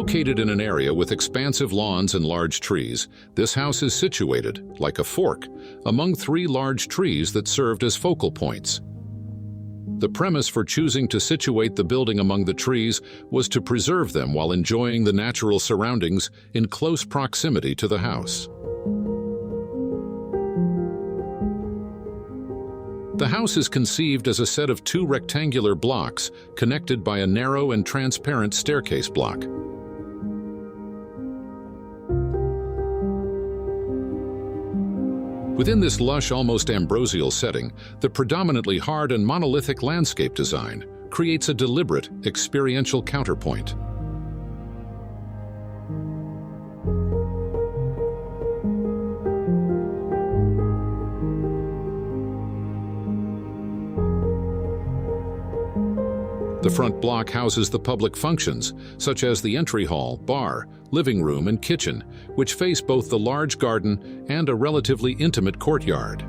Located in an area with expansive lawns and large trees, this house is situated, like a fork, among three large trees that served as focal points. The premise for choosing to situate the building among the trees was to preserve them while enjoying the natural surroundings in close proximity to the house. The house is conceived as a set of two rectangular blocks connected by a narrow and transparent staircase block. Within this lush, almost ambrosial setting, the predominantly hard and monolithic landscape design creates a deliberate, experiential counterpoint. The front block houses the public functions, such as the entry hall, bar, living room, and kitchen, which face both the large garden and a relatively intimate courtyard.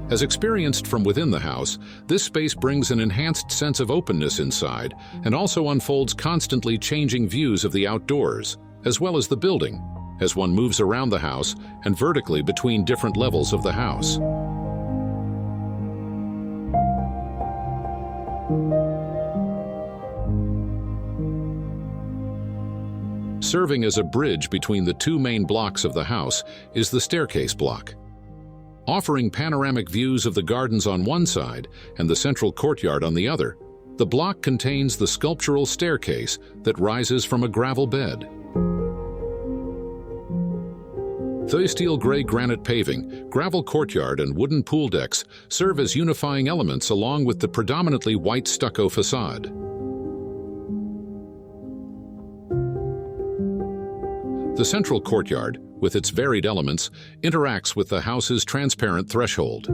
As experienced from within the house, this space brings an enhanced sense of openness inside and also unfolds constantly changing views of the outdoors, as well as the building, as one moves around the house and vertically between different levels of the house. Serving as a bridge between the two main blocks of the house is the staircase block. Offering panoramic views of the gardens on one side and the central courtyard on the other, the block contains the sculptural staircase that rises from a gravel bed. The steel gray granite paving, gravel courtyard, and wooden pool decks serve as unifying elements along with the predominantly white stucco facade. The central courtyard, with its varied elements, interacts with the house's transparent threshold.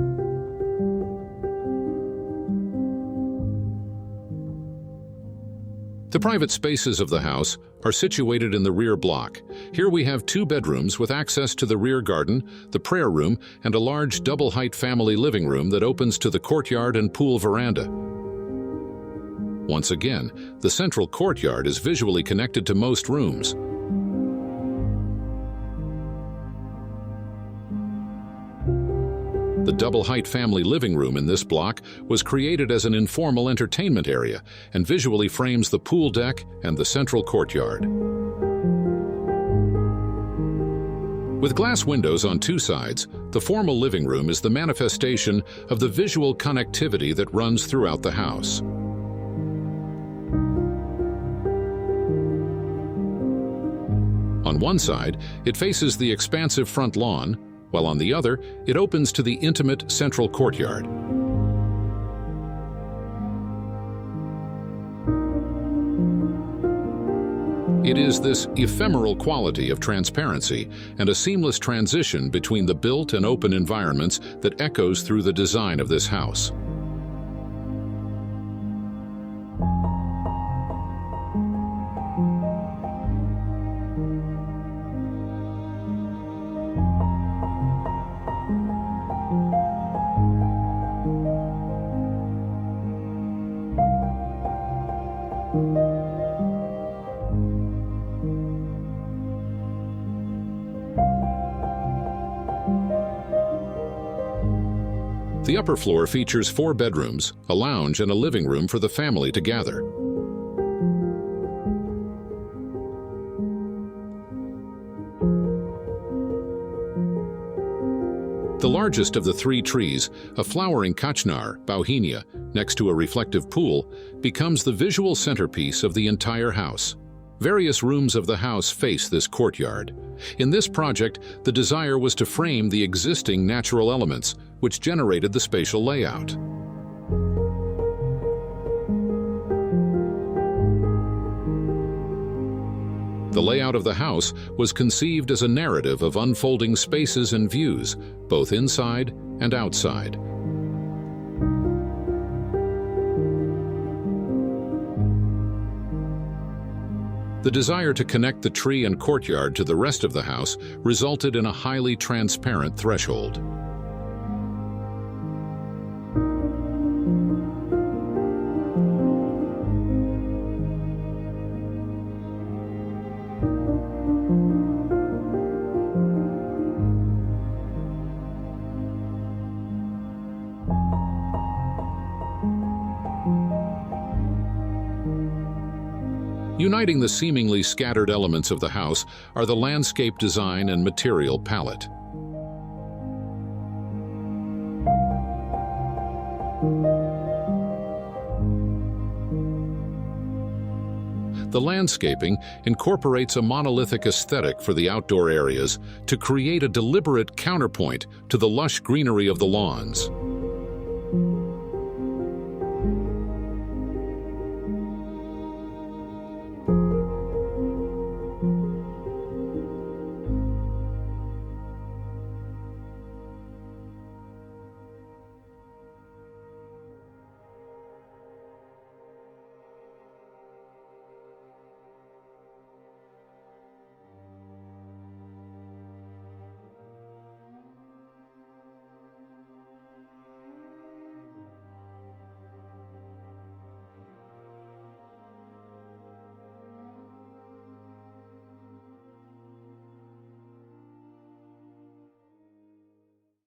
The private spaces of the house are situated in the rear block. Here we have two bedrooms with access to the rear garden, the prayer room, and a large double-height family living room that opens to the courtyard and pool veranda. Once again, the central courtyard is visually connected to most rooms. The double-height family living room in this block was created as an informal entertainment area and visually frames the pool deck and the central courtyard. With glass windows on two sides, the formal living room is the manifestation of the visual connectivity that runs throughout the house. On one side, it faces the expansive front lawn, while on the other, it opens to the intimate central courtyard. It is this ephemeral quality of transparency and a seamless transition between the built and open environments that echoes through the design of this house. The upper floor features 4 bedrooms, a lounge, and a living room for the family to gather. The largest of the 3 trees, a flowering Kachnar, bauhinia, next to a reflective pool, becomes the visual centerpiece of the entire house. Various rooms of the house face this courtyard. In this project, the desire was to frame the existing natural elements, which generated the spatial layout. The layout of the house was conceived as a narrative of unfolding spaces and views, both inside and outside. The desire to connect the tree and courtyard to the rest of the house resulted in a highly transparent threshold. Uniting the seemingly scattered elements of the house are the landscape design and material palette. The landscaping incorporates a monolithic aesthetic for the outdoor areas to create a deliberate counterpoint to the lush greenery of the lawns.